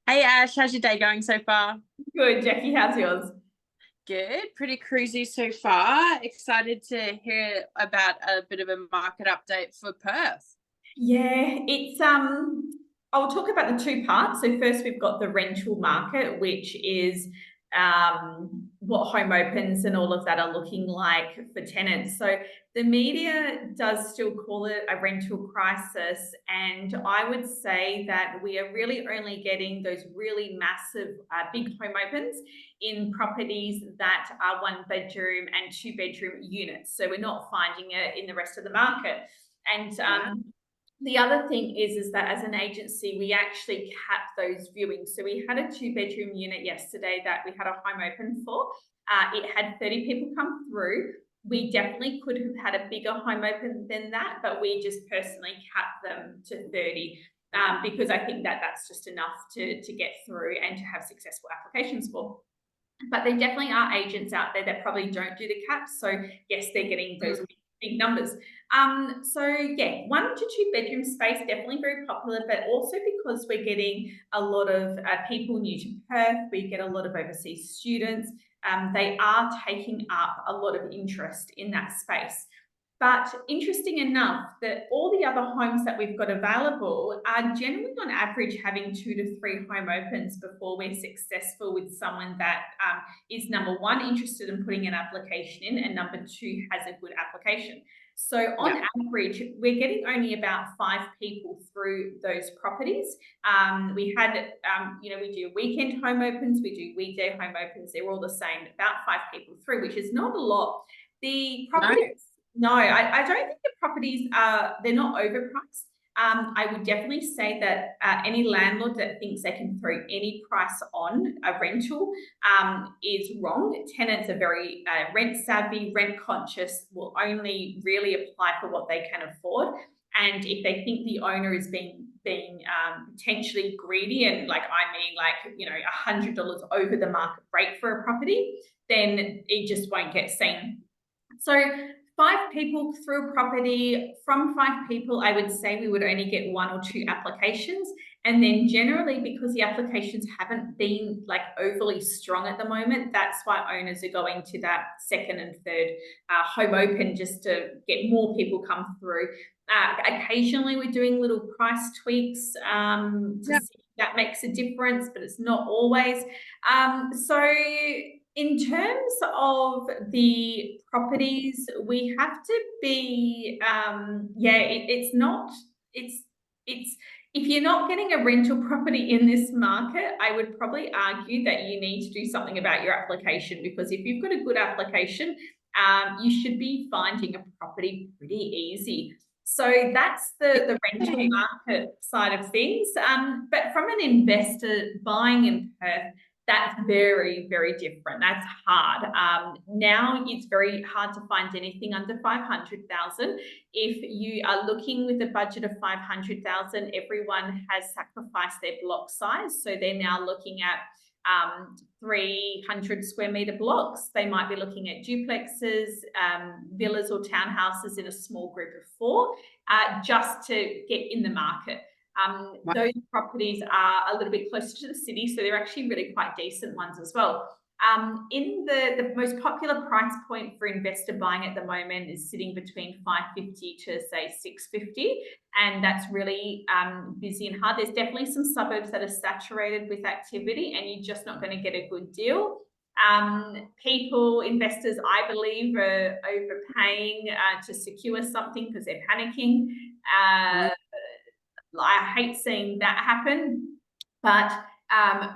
Hey Ash, how's your day going so far? Good, Jackie. How's yours? Good, pretty cruisy so far. Excited to hear about a bit of a market update for Perth. Yeah, it's I'll talk about the two parts. So first we've got the rental market, which is what home opens and all of that are looking like for tenants. So the media does still call it a rental crisis, and I would say that we are really only getting those really massive big home opens in properties that are one bedroom and two bedroom units. So we're not finding it in the rest of the market. And Wow. the other thing is that as an agency, we actually cap those viewings. So we had a two-bedroom unit yesterday that we had a home open for. It had 30 people come through. We definitely could have had a bigger home open than that, but we just personally capped them to 30 because I think that that's just enough to get through and to have successful applications for. But there definitely are agents out there that probably don't do the caps. So yes, they're getting those big numbers. So yeah, one to two bedroom space, definitely very popular, but also because we're getting a lot of people new to Perth, we get a lot of overseas students. They are taking up a lot of interest in that space. But interesting enough, that all the other homes that we've got available are generally on average having 2 to 3 home opens before we're successful with someone that is number one, interested in putting an application in, and number two, has a good application. So Yeah. on average, we're getting only about 5 people through those properties. We had, we do weekend home opens, we do weekday home opens. They're all the same, about 5 people through, which is not a lot. The No. properties, no, I don't think the properties are, they're not overpriced. I would definitely say that any landlord that thinks they can throw any price on a rental is wrong. Tenants are very rent savvy, rent conscious, will only really apply for what they can afford. And if they think the owner is being potentially greedy, and like I mean, like $100 over the market rate for a property, then it just won't get seen. So 5 people through a property, from 5 people, I would say we would only get 1 or 2 applications. And then generally, because the applications haven't been like overly strong at the moment, that's why owners are going to that second and third home open just to get more people come through. Occasionally, we're doing little price tweaks to Yeah. see if that makes a difference, but it's not always. So in terms of the properties, we have to be, it's not, it's, if you're not getting a rental property in this market, I would probably argue that you need to do something about your application, because if you've got a good application, you should be finding a property pretty easy. So that's the rental Okay. market side of things. But from an investor buying in Perth, that's very, very different. That's hard. Now it's very hard to find anything under 500,000. If you are looking with a budget of 500,000, everyone has sacrificed their block size. So they're now looking at 300 square meter blocks. They might be looking at duplexes, villas or townhouses in a small group of 4, just to get in the market. Wow. Those properties are a little bit closer to the city, so they're actually really quite decent ones as well. In the most popular price point for investor buying at the moment is sitting between 550 to say 650, and that's really busy and hard. There's definitely some suburbs that are saturated with activity, and you're just not going to get a good deal. Investors, I believe, are overpaying to secure something because they're panicking. Mm. I hate seeing that happen. But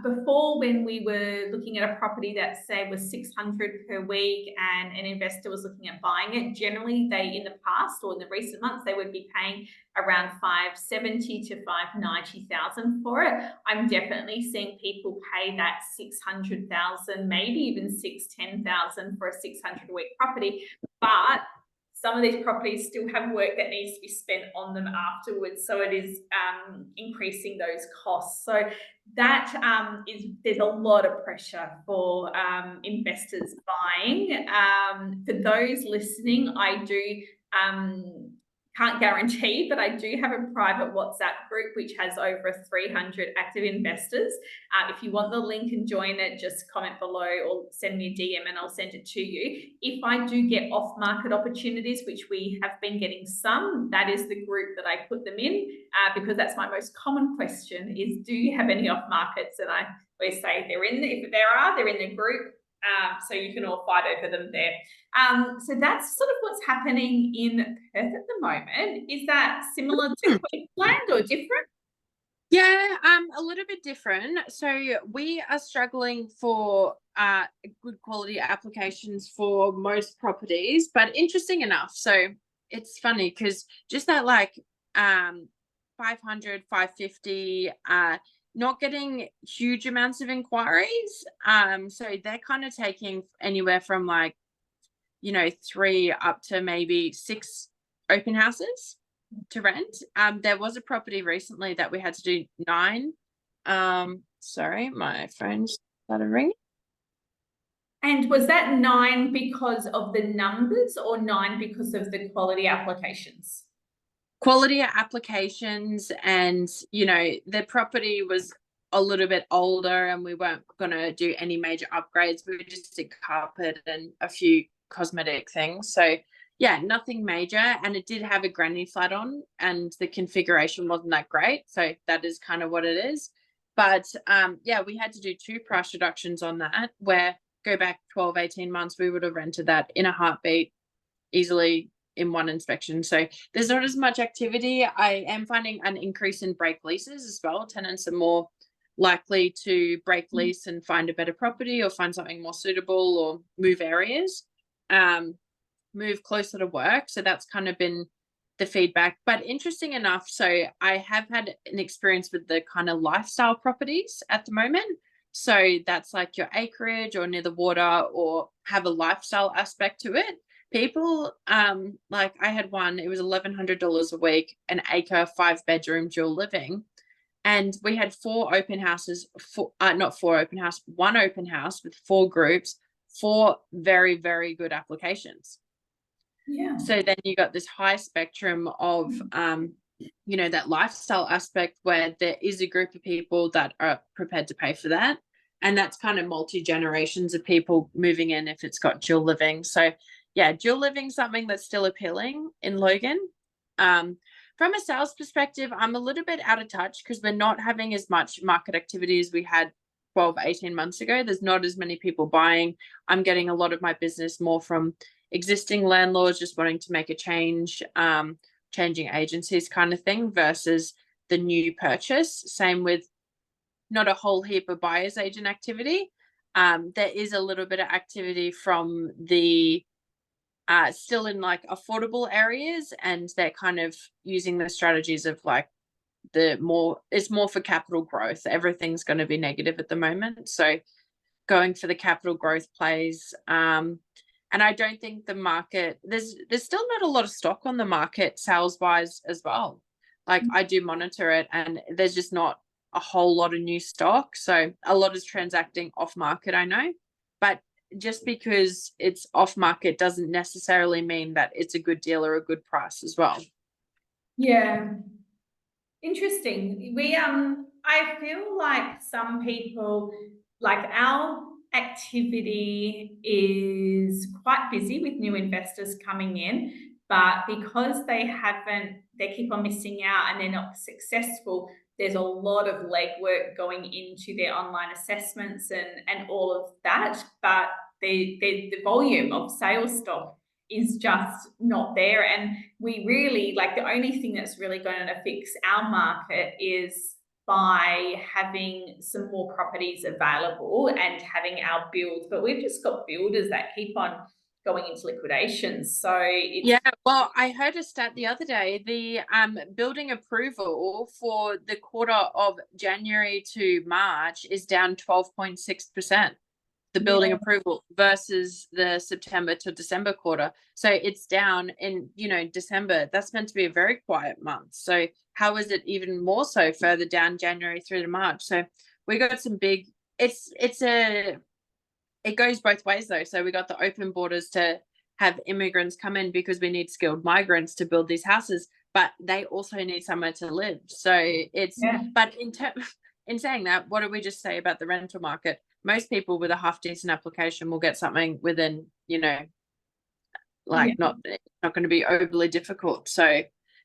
before, when we were looking at a property that say was 600 per week and an investor was looking at buying it, generally they, in the past or in the recent months, they would be paying around 570 to 590,000 for it. I'm definitely seeing people pay that 600,000, maybe even 610,000 for a 600 a week property. But some of these properties still have work that needs to be spent on them afterwards. So it is increasing those costs. So that there's a lot of pressure for investors buying. For those listening, I do can't guarantee, but I do have a private WhatsApp group which has over 300 active investors. If you want the link and join it, just comment below or send me a DM and I'll send it to you. If I do get off-market opportunities, which we have been getting some, that is the group that I put them in, because that's my most common question is, do you have any off-markets? And I always say if they're in the group. So you can all fight over them there. So that's sort of what's happening in Perth at the moment. Is that similar to Queensland or different? Yeah, a little bit different. So we are struggling for good quality applications for most properties, but interesting enough. So it's funny because just that 500, 550, not getting huge amounts of inquiries. So they're kind of taking anywhere from 3 up to maybe 6 open houses to rent. There was a property recently that we had to do 9. Sorry, my phone started ringing. And was that 9 because of the numbers or 9 because of the quality applications? Quality applications, and the property was a little bit older and we weren't going to do any major upgrades. We just did carpet and a few cosmetic things. So yeah, nothing major. And it did have a granny flat on and the configuration wasn't that great. So that is kind of what it is. But yeah, we had to do 2 price reductions on that, where go back 12, 18 months, we would have rented that in a heartbeat easily in one inspection. So there's not as much activity. I am finding an increase in break leases as well. Tenants are more likely to break lease and find a better property or find something more suitable or move areas, move closer to work. So that's kind of been the feedback. But interesting enough, so I have had an experience with the kind of lifestyle properties at the moment. So that's like your acreage or near the water or have a lifestyle aspect to it. People, like I had one, it was $1,100 a week, an acre, 5-bedroom dual living. And we had 4 open houses, not 4 open house, 1 open house with 4 groups, 4 very, very good applications. Yeah. So then you got this high spectrum of, that lifestyle aspect where there is a group of people that are prepared to pay for that. And that's kind of multi-generations of people moving in if it's got dual living. So yeah, dual living, something that's still appealing in Logan. From a sales perspective, I'm a little bit out of touch because we're not having as much market activity as we had 12, 18 months ago. There's not as many people buying. I'm getting a lot of my business more from existing landlords just wanting to make a change, changing agencies kind of thing versus the new purchase. Same with not a whole heap of buyer's agent activity. There is a little bit of activity from the still in affordable areas, and they're kind of using the strategies of it's more for capital growth. Everything's going to be negative at the moment, so going for the capital growth plays. And I don't think the market, there's still not a lot of stock on the market sales wise as well. I do monitor it and there's just not a whole lot of new stock, so a lot is transacting off market, I know, but just because it's off market doesn't necessarily mean that it's a good deal or a good price as well. Yeah. Interesting. I feel like some people, like our activity is quite busy with new investors coming in, but because they keep on missing out and they're not successful, there's a lot of legwork going into their online assessments and all of that. But the volume of sales stock is just not there. And we really, the only thing that's really going to fix our market is by having some more properties available and having our builds. But we've just got builders that keep on going into liquidations. So yeah, well, I heard a stat the other day. The building approval for the quarter of January to March is down 12.6%. The building approval versus the September to December quarter. So it's down in, December. That's meant to be a very quiet month. So how is it even more so further down January through to March? So we got some big, it goes both ways though. So we got the open borders to have immigrants come in because we need skilled migrants to build these houses, but they also need somewhere to live. So it's, Yeah. but in saying that, what did we just say about the rental market? Most people with a half decent application will get something within, Yeah. not, it's not going to be overly difficult. So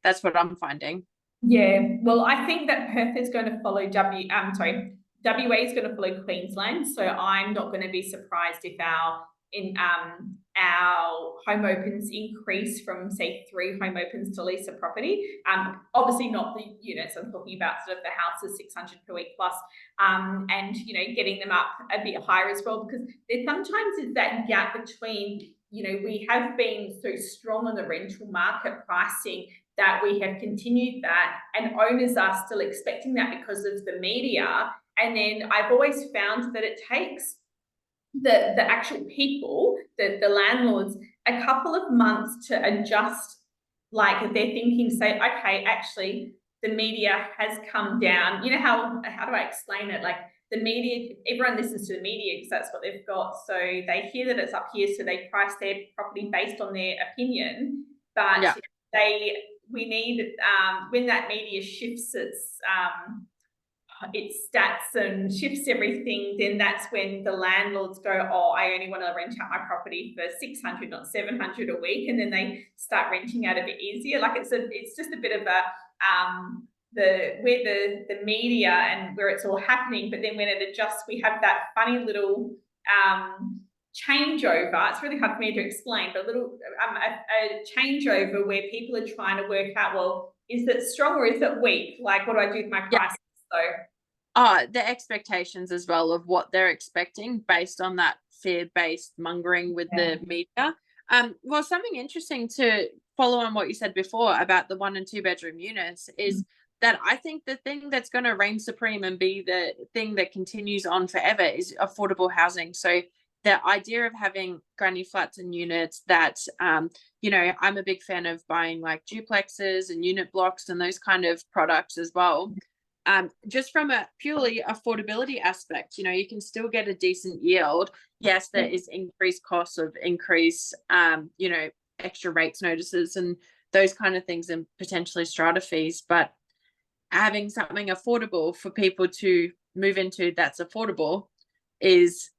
that's what I'm finding. Yeah, well, I think that Perth is going to follow WA is going to follow Queensland. So I'm not going to be surprised if our home opens increase from, say, 3 home opens to lease a property. Obviously not the units. I'm talking about sort of the houses 600 per week plus, and getting them up a bit higher as well, because there sometimes is that gap between, we have been so strong on the rental market pricing that we have continued that, and owners are still expecting that because of the media. And then I've always found that it takes the actual people, the landlords, a couple of months to adjust, like their thinking, say, okay, actually the media has come down. How do I explain it? Like, the media, everyone listens to the media because that's what they've got. So they hear that it's up here, so they price their property based on their opinion. But Yeah. we need, when that media shifts its stats and shifts everything, then that's when the landlords go, oh, I only want to rent out my property for 600, not 700 a week, and then they start renting out a bit easier. Like, it's just a bit of a the media and where it's all happening. But then when it adjusts, we have that funny little changeover. It's really hard for me to explain, but a changeover where people are trying to work out, well, is it strong or is it weak? Like, what do I do with my prices? So the expectations as well of what they're expecting based on that fear-based mongering with the media. Well, something interesting to follow on what you said before about the 1 and 2 bedroom units is that I think the thing that's going to reign supreme and be the thing that continues on forever is affordable housing. So the idea of having granny flats and units that, I'm a big fan of buying like duplexes and unit blocks and those kind of products as well. Just from a purely affordability aspect, you can still get a decent yield. Yes, there is increased costs of extra rates notices and those kind of things, and potentially strata fees, but having something affordable for people to move into that's affordable is,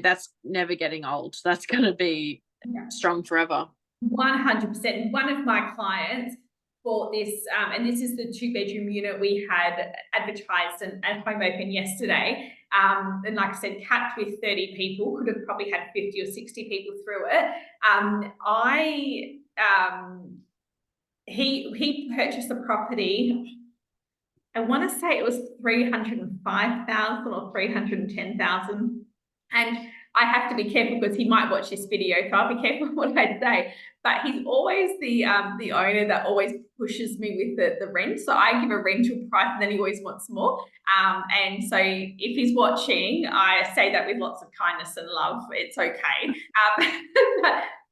that's never getting old. That's going to be strong forever. 100%. One of my clients bought this, and this is the 2-bedroom unit we had advertised and home open yesterday. And like I said, capped with 30 people, could have probably had 50 or 60 people through it. He purchased the property. I want to say it was 305,000 or 310,000. And I have to be careful because he might watch this video, so I'll be careful what I say. But he's always the owner that always pushes me with the rent. So I give a rental price and then he always wants more. And so if he's watching, I say that with lots of kindness and love. It's okay.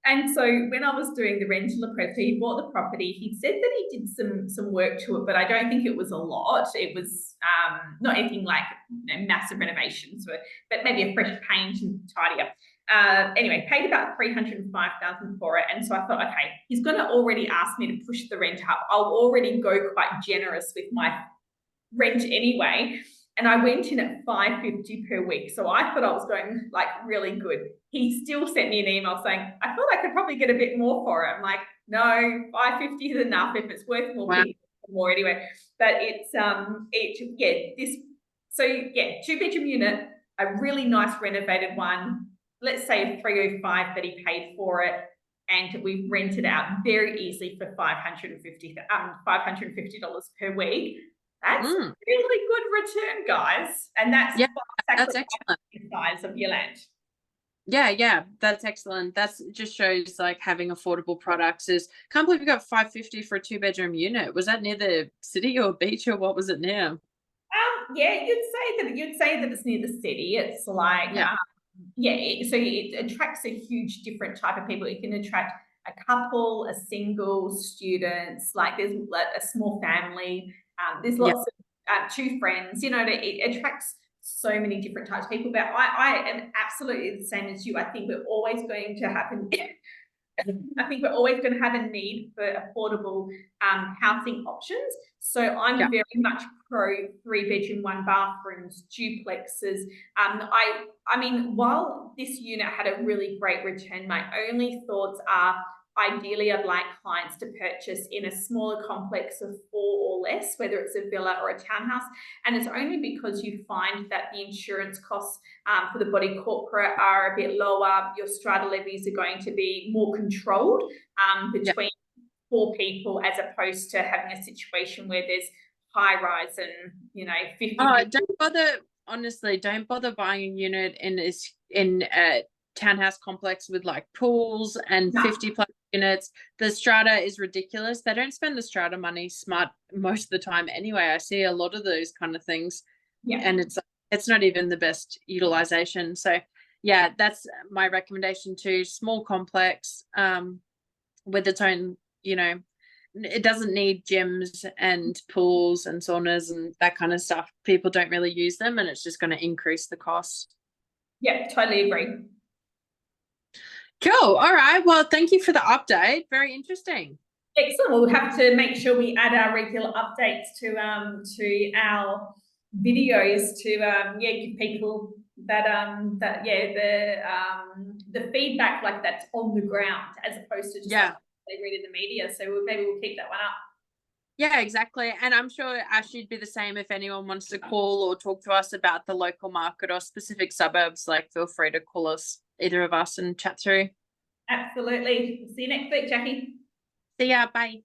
And so when I was doing the rental approach, so he bought the property. He said that he did some work to it, but I don't think it was a lot. It was not anything like massive renovations, but maybe a fresh paint and tidy up. Anyway, paid about 305,000 for it. And so I thought, okay, he's going to already ask me to push the rent up. I'll already go quite generous with my rent anyway. And I went in at $550 per week. So I thought I was going like really good. He still sent me an email saying, I thought I could probably get a bit more for it. I'm like, no, $550 is enough. If it's worth more, Wow. more anyway. But it's 2-bedroom unit, a really nice renovated one. Let's say 305 that he paid for it. And we've rented out very easily for $550 per week. That's really good return, guys. And that's excellent. The size of your land. Yeah, that's excellent. That's just shows like having affordable products is. Can't believe you got $550 for a 2-bedroom unit. Was that near the city or beach, or what was it near? Yeah, you'd say that it's near the city. It's like so it attracts a huge different type of people. It can attract a couple, a single, students. Like there's a small family. There's lots of 2 friends. It attracts so many different types of people. But I am absolutely the same as you. I think we're always going to happen. I think we're always going to have a need for affordable housing options. So I'm very much pro 3-bedroom, 1-bathrooms, duplexes. I mean, while this unit had a really great return, my only thoughts are ideally I'd like clients to purchase in a smaller complex of 4 or less, whether it's a villa or a townhouse. And it's only because you find that the insurance costs for the body corporate are a bit lower. Your strata levies are going to be more controlled between 4 people, as opposed to having a situation where there's high rise and 50 people. Don't bother. Honestly, don't bother buying a unit in a townhouse complex with like pools and 50 plus units. The strata is ridiculous. They don't spend the strata money smart most of the time anyway. I see a lot of those kind of things, and it's not even the best utilization. So yeah, that's my recommendation too. Small complex with its own, it doesn't need gyms and pools and saunas and that kind of stuff. People don't really use them, and it's just going to increase the cost. Yeah, totally agree. Cool. All right. Well, thank you for the update. Very interesting. Excellent. We'll have to make sure we add our regular updates to our videos to give people that the feedback like that's on the ground, as opposed to just like they read in the media. So maybe we'll keep that one up. Yeah, exactly. And I'm sure Ash, you'd be the same if anyone wants to call or talk to us about the local market or specific suburbs. Like, feel free to call us, either of us, and chat through. Absolutely. See you next week, Jackie. See ya. Bye.